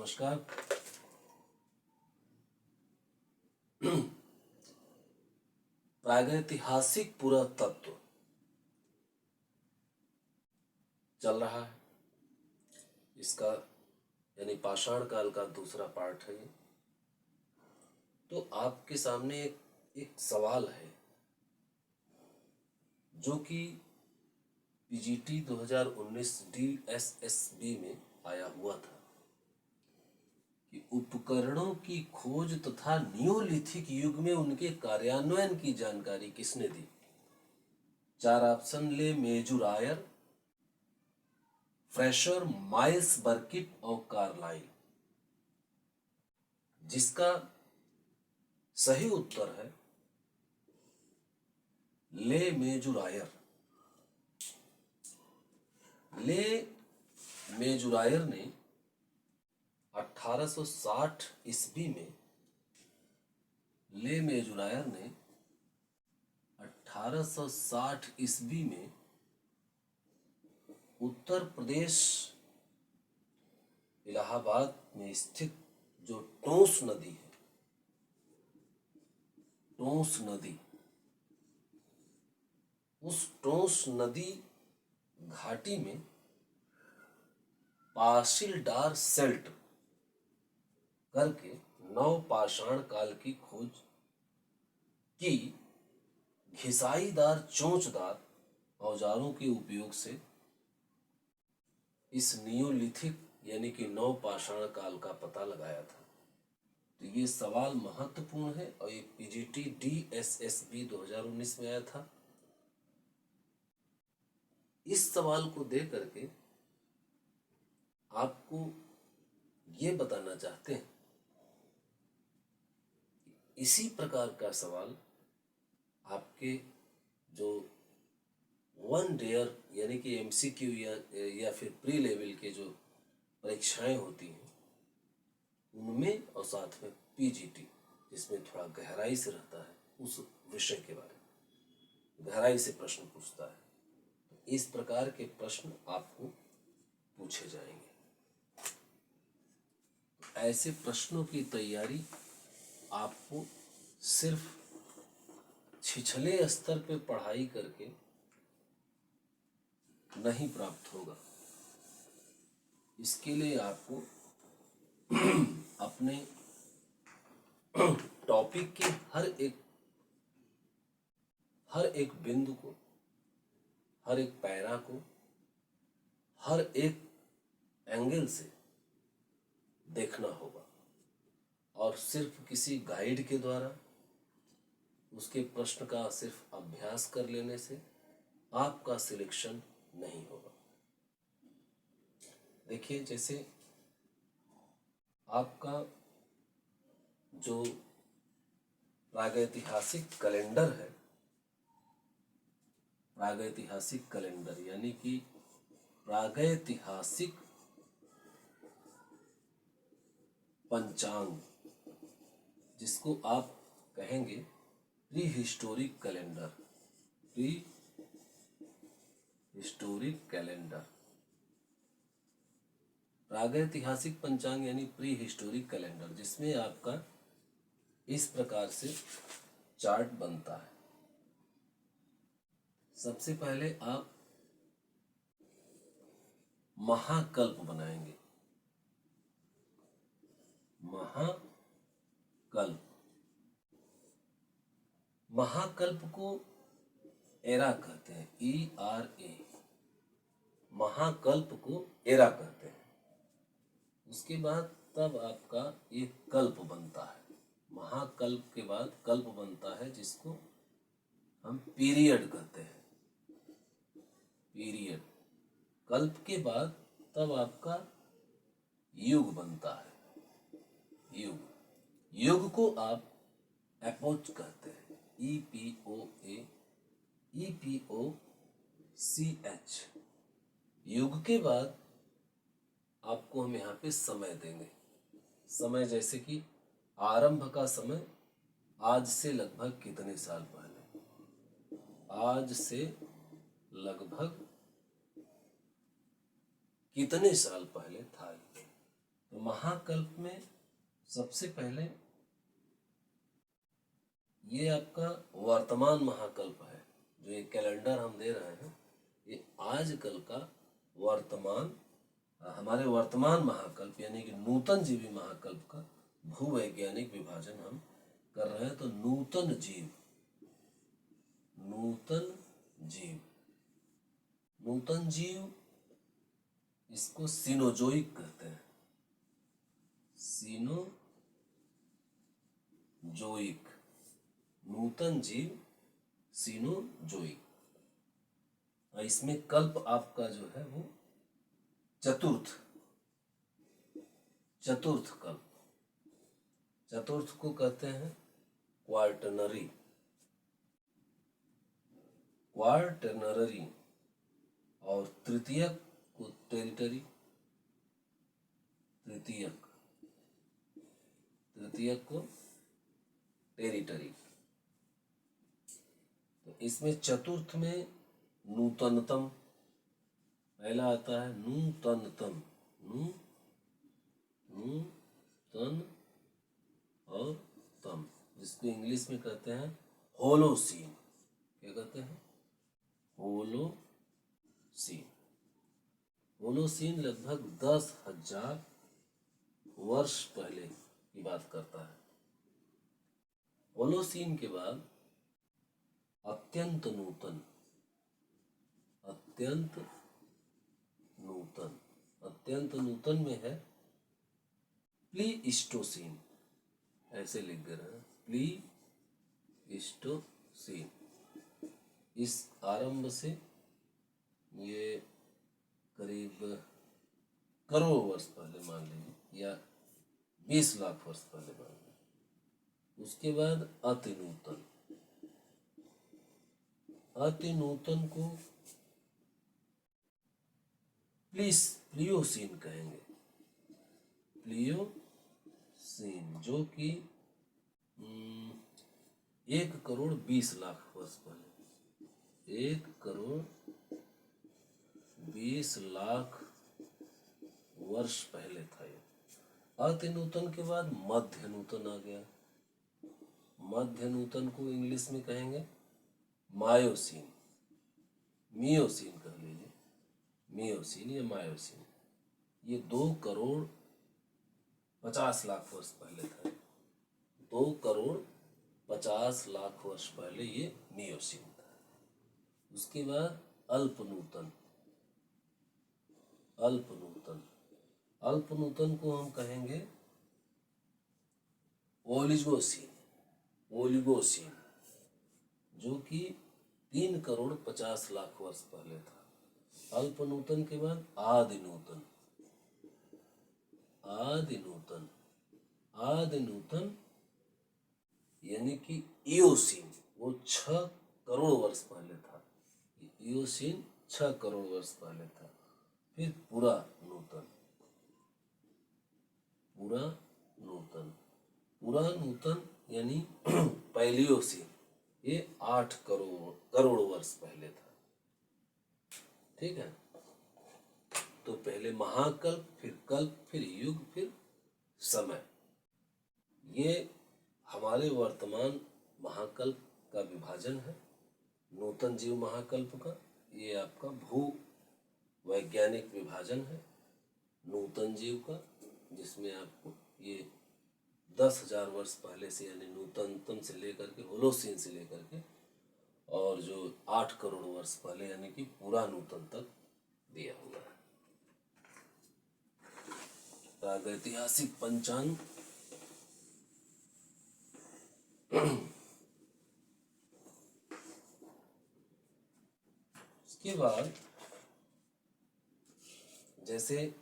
नमस्कार। प्रागैतिहासिक पुरातत्व चल रहा है। इसका यानी पाषाण काल का दूसरा पार्ट है ये। तो आपके सामने एक सवाल है जो कि पीजीटी 2019 DSSB में आया हुआ था कि उपकरणों की खोज तथा नियोलिथिक युग में उनके कार्यान्वयन की जानकारी किसने दी। 4 ऑप्शन ले मेजुरायर, फ्रेशर, माइल्स, बर्किट और कार्लाइल। जिसका सही उत्तर है ले मेजुरायर। ले मेजुरायर ने 1860 ईस्वी में ले मेजुरायर ने 1860 ईस्वी में उत्तर प्रदेश इलाहाबाद में स्थित जो टोंस नदी है, टोंस नदी, उस टोंस नदी घाटी में पासिलडार सेल्ट करके नवपाषाण काल की खोज की। घिसाईदार चोंचदार औजारों के उपयोग से इस नियोलिथिक यानी कि नवपाषाण काल का पता लगाया था। तो ये सवाल महत्वपूर्ण है और ये पीजीटी DSSB 2019 में आया था। इस सवाल को दे करके आपको ये बताना चाहते हैं, इसी प्रकार का सवाल आपके जो 1 डेयर यानी कि MCQ या फिर प्री लेवल के जो परीक्षाएं होती हैं उनमें और साथ में पीजीटी जिसमें थोड़ा गहराई से रहता है, उस विषय के बारे में गहराई से प्रश्न पूछता है। तो इस प्रकार के प्रश्न आपको पूछे जाएंगे। ऐसे प्रश्नों की तैयारी आपको सिर्फ छिछले स्तर पे पढ़ाई करके नहीं प्राप्त होगा। इसके लिए आपको अपने टॉपिक के हर एक बिंदु को, हर एक पैरा को, हर एक एंगल से देखना होगा और सिर्फ किसी गाइड के द्वारा उसके प्रश्न का सिर्फ अभ्यास कर लेने से आपका सिलेक्शन नहीं होगा। देखिए, जैसे आपका जो प्रागैतिहासिक कैलेंडर है, प्रागैतिहासिक कैलेंडर यानी कि प्रागैतिहासिक पंचांग, जिसको आप कहेंगे pre historic calendar, pre historic calendar. प्रागैतिहासिक पंचांग यानी प्री हिस्टोरिक कैलेंडर, जिसमें आपका इस प्रकार से चार्ट बनता है। सबसे पहले आप महाकल्प बनाएंगे। महाकल्प को एरा कहते हैं, ERA। महाकल्प को एरा कहते हैं। उसके बाद तब आपका एक कल्प बनता है। महाकल्प के बाद कल्प बनता है जिसको हम पीरियड कहते हैं, पीरियड। कल्प के बाद तब आपका युग बनता है, युग। युग को आप एपोच कहते हैं, EPOCH। युग के बाद आपको हम यहाँ पे समय देंगे। समय जैसे कि आरंभ का समय आज से लगभग कितने साल पहले, आज से लगभग कितने साल पहले था। तो महाकल्प में सबसे पहले ये आपका वर्तमान महाकल्प है। जो ये कैलेंडर हम दे रहे हैं ये आजकल का वर्तमान, हमारे वर्तमान महाकल्प यानी कि नूतन जीवी महाकल्प का भूवैज्ञानिक विभाजन हम कर रहे हैं। तो नूतन जीव, नूतन जीव, नूतन जीव इसको सीनोजोइक कहते हैं। सीनोजोइक, नूतन जीव सीनोजोइक। और इसमें कल्प आपका जो है वो चतुर्थ कल्प, चतुर्थ को कहते हैं क्वार्टनरी, और तृतीयक को टेरिटरी, तृतीयक को टेरिटरी। तो इसमें चतुर्थ में नूतनतम पहला आता है, नूतनतम, नूतन और तम, जिसको इंग्लिश में कहते हैं होलोसीन। क्या कहते हैं? होलोसीन। होलोसीन लगभग 10,000 वर्ष पहले की बात करता है। होलोसीन के बाद अत्यंत नूतन, अत्यंत नूतन में है प्लीइस्टोसीन। ऐसे लिख दे रहे हैं, प्लीइस्टोसीन। इस आरंभ से ये करीब करोड़ वर्ष पहले मान लीजिए, या 20 लाख वर्ष पहले मान लीजिए। उसके बाद अति नूतन को प्लियोसीन कहेंगे। प्लियोसीन जो कि 1,20,00,000 वर्ष पहले, 1,20,00,000 वर्ष पहले था ये। अति नूतन के बाद मध्य नूतन आ गया। मध्य नूतन को इंग्लिश में कहेंगे मायोसीन, मियोसीन कह लीजिए, मियोसीन या मायोसीन। ये 2,50,00,000 वर्ष पहले था। 2,50,00,000 वर्ष पहले ये मियोसीन था। उसके बाद अल्प नूतन को हम कहेंगे ओलिगोसीन, जो कि 3,50,00,000 वर्ष पहले था। अल्प नूतन के बाद आदि नूतन यानी कि इयोसीन, वो 6 करोड़ वर्ष पहले था। इयोसीन 6 करोड़ वर्ष पहले था। फिर पूरा नूतन यानी पैलियोसीन, ये 8 करोड़ वर्ष पहले था। ठीक है। तो पहले महाकल्प, फिर कल्प, फिर युग, फिर समय। ये हमारे वर्तमान महाकल्प का विभाजन है, नूतन जीव महाकल्प का। ये आपका भू वैज्ञानिक विभाजन है नूतन जीव का, जिसमें आपको ये 10,000 वर्ष पहले से यानी नूतनतम से लेकर के होलोसीन से लेकर के और जो 8 करोड़ वर्ष पहले यानी कि पूरा नूतन तक दिया हुआ है। प्रागैतिहासिक पंचांग उसके बाद जैसे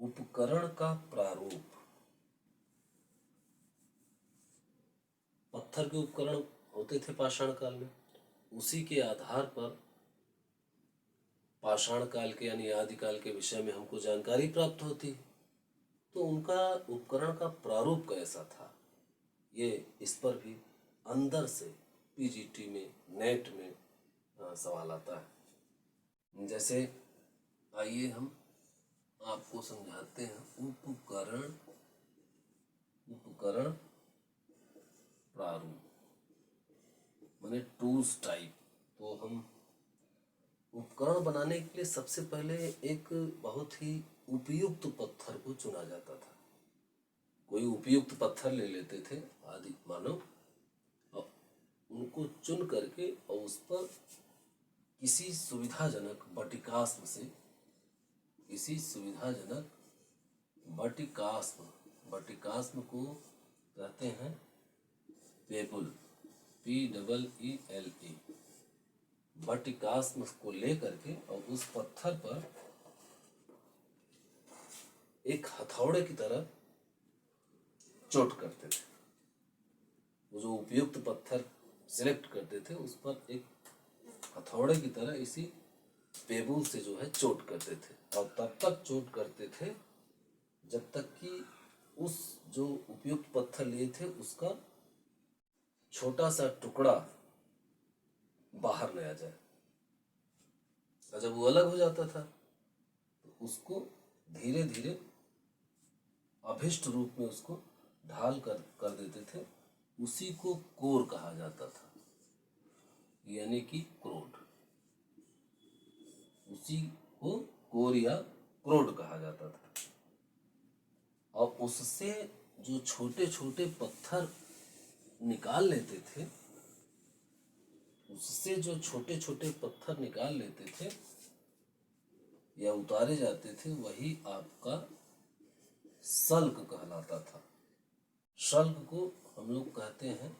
उपकरण का प्रारूप, पत्थर के उपकरण होते थे पाषाण काल में, उसी के आधार पर पाषाण काल के यानी आदिकाल के विषय में हमको जानकारी प्राप्त होती। तो उनका उपकरण का प्रारूप कैसा था, ये इस पर भी अंदर से पीजीटी में, नेट में सवाल आता है। जैसे आइए हम आपको समझाते हैं उपकरण, उपकरण प्रारूप माने टूल्स टाइप। तो हम उपकरण बनाने के लिए सबसे पहले एक बहुत ही उपयुक्त पत्थर को चुना जाता था। कोई उपयुक्त पत्थर ले लेते थे आदि मानव, और उनको चुन करके और उस पर किसी सुविधाजनक बटिकास्म से, किसी सुविधाजनक बटिकास्म, बटिकास्म को कहते हैं पेबुल, PEELE, बटिकास्म को ले करके और उस पत्थर पर एक हथौड़े की तरह चोट करते थे। वो जो उपयुक्त पत्थर सिलेक्ट करते थे उस पर एक हथौड़े की तरह इसी पेबुल से जो है चोट करते थे, और तब तक चोट करते थे जब तक कि उस जो उपयुक्त पत्थर लिए थे उसका छोटा सा टुकड़ा बाहर न आ जाए। और जब वो अलग हो जाता था तो उसको धीरे धीरे अभिष्ट रूप में उसको ढाल कर देते थे। उसी को कोर कहा जाता था, यानी कि क्रोड। उसी को कोर या क्रोड कहा जाता था। और उससे जो छोटे छोटे पत्थर निकाल लेते थे, उससे जो छोटे छोटे पत्थर निकाल लेते थे या उतारे जाते थे, वही आपका सल्क कहलाता था। सल्क को हम लोग कहते हैं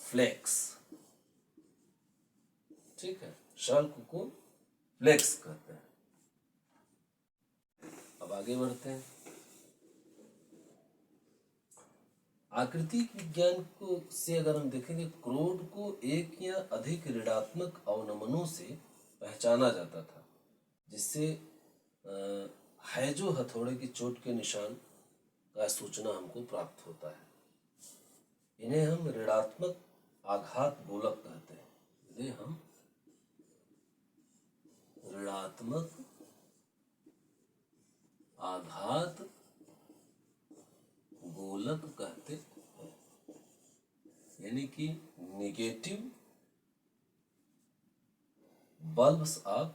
फ्लेक्स, ठीक है, सल्क को फ्लेक्स कहते हैं। अब आगे बढ़ते हैं। आकृति विज्ञान को से अगर हम देखेंगे, क्रोड को एक या अधिक ऋणात्मक अवनमनों से पहचाना जाता था, जिससे हैजो हथौड़े की चोट के निशान का सूचना हमको प्राप्त होता है। इन्हें हम ऋणात्मक आघात गोलक कहते हैं। इन्हें हम ऋणात्मक आघात गोलक कहते हैं, यानी कि negative bulbs of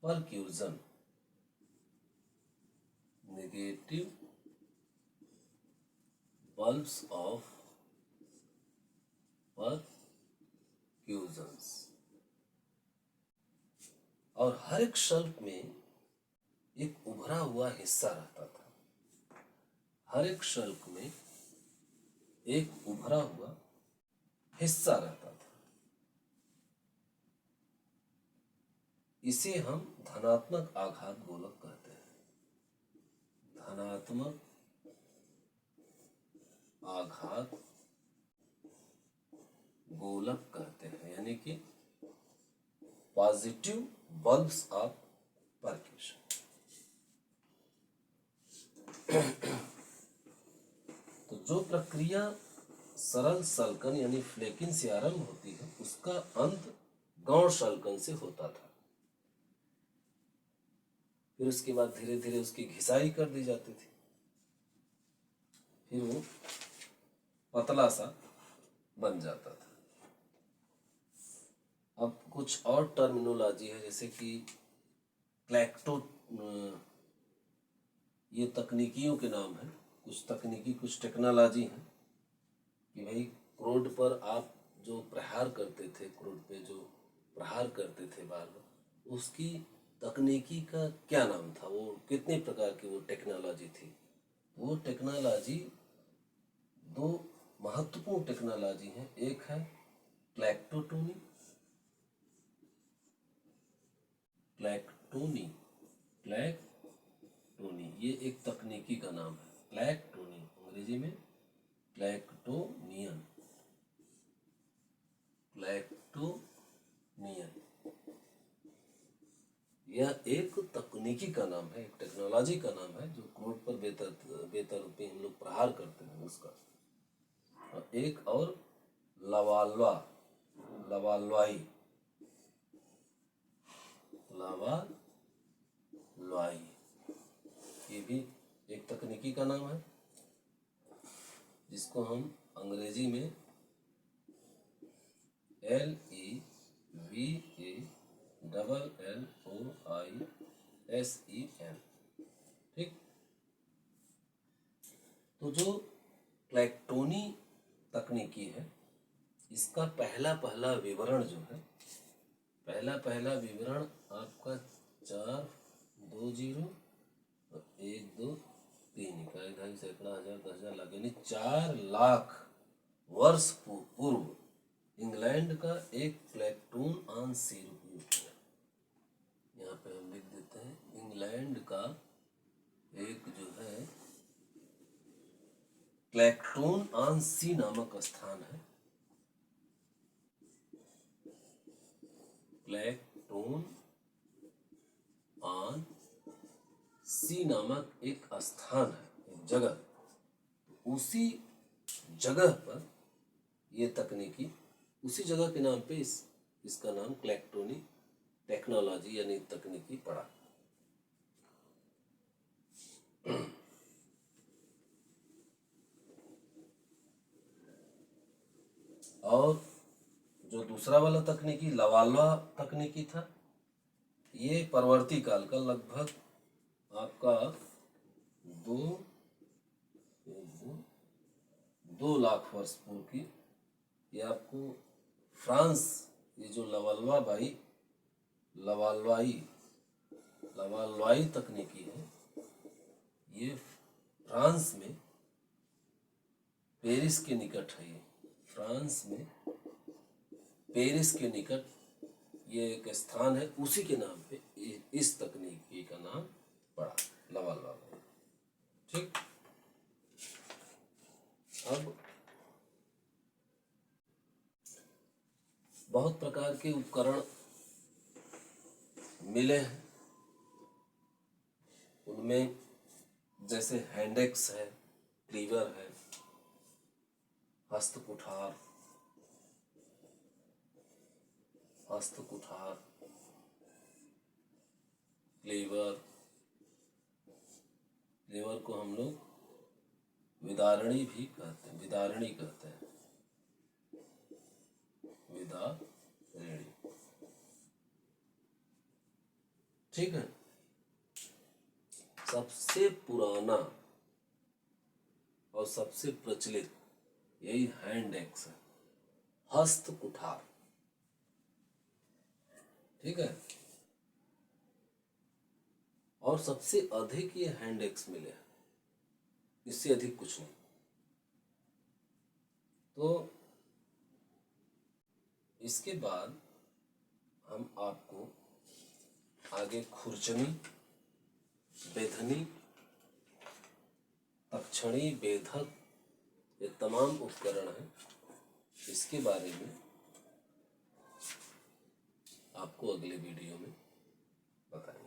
percussion, negative bulbs of percussions. और हर एक शल्क में एक उभरा हुआ हिस्सा रहता था। हर एक शल्क में एक उभरा हुआ हिस्सा रहता था। इसे हम धनात्मक आघात गोलक कहते हैं। धनात्मक आघात गोलक कहते हैं, यानी कि पॉजिटिव बल्ब्स ऑफ परक्यूशन। तो जो प्रक्रिया सरल सल्कन यानी फ्लेकिन से आरंभ होती है, उसका अंत गौण सल्कन से होता था। फिर उसके बाद धीरे धीरे उसकी घिसाई कर दी जाती थी, फिर वो पतला सा बन जाता था। अब कुछ और टर्मिनोलॉजी है, जैसे कि क्लैक्टो, ये तकनीकियों के नाम हैं। कुछ तकनीकी, कुछ टेक्नोलॉजी हैं कि भाई क्रोड पर आप जो प्रहार करते थे, क्रोड पे जो प्रहार करते थे बार बार, उसकी तकनीकी का क्या नाम था, वो कितने प्रकार की वो टेक्नोलॉजी थी। वो टेक्नोलॉजी दो महत्वपूर्ण टेक्नोलॉजी हैं। एक है क्लैक्टोटोनी, क्लैक्टोनी, क्लैक्टोनी ये एक तकनीकी का नाम है। क्लैक्टोनी अंग्रेजी में क्लैक्टोनियन, क्लैक्टोनियन यह एक तकनीकी का नाम है, एक टेक्नोलॉजी का नाम है, जो क्रोड पर बेतरतीब हम लोग प्रहार करते हैं उसका। और एक और लवाल्वा, लवाल्वाई, लवाल्वाई लवाई, ये भी एक तकनीकी का नाम है, जिसको हम अंग्रेजी में LEVALLOISEN, ठीक। तो जो क्लैक्टोनी तकनीकी है, इसका पहला विवरण जो है, पहला विवरण आपका 420 और 123 इकाई 2.5 सैकड़ा 1000 10,000 लाख यानी 4 लाख वर्ष पूर्व इंग्लैंड का एक क्लैक्टोन ऑन सी रिव्यू, यहाँ पे हम लिख देते हैं इंग्लैंड का एक जो है क्लैक्टोन ऑन सी नामक स्थान है, क्लैक्टोन ऑन सी नामक एक स्थान है, एक जगह, उसी जगह पर ये तकनीकी, उसी जगह के नाम पे इसका नाम क्लैक्टोनी टेक्नोलॉजी यानी तकनीकी पड़ा। और जो दूसरा वाला तकनीकी लवाल्वा तकनीकी था, ये परवर्ती काल का लगभग आपका 2 लाख वर्ष पूर्व की, ये आपको फ्रांस, ये जो लवाल्वाई तकनीकी है, ये फ्रांस में पेरिस के निकट है, ये फ्रांस में पेरिस के निकट ये एक स्थान है, उसी के नाम पे इस तकनीकी का नाम पड़ा, लवाल्वा, ठीक। अब बहुत प्रकार के उपकरण मिले हैं, उनमें जैसे हैंडेक्स है, क्लीवर है, हस्तकुठार, क्लीवर को हम लोग विदारणी भी कहते हैं, विदारणी, ठीक है। सबसे पुराना और सबसे प्रचलित यही हैंड एक्स है, हस्त कुठार, ठीक है। और सबसे अधिक ये हैंड एक्स मिले हैं, इससे अधिक कुछ नहीं। तो इसके बाद हम आपको आगे खुरचनी, बेधनी, तक्षणी, बेधक, ये तमाम उपकरण हैं, इसके बारे में आपको अगले वीडियो में बताएंगे।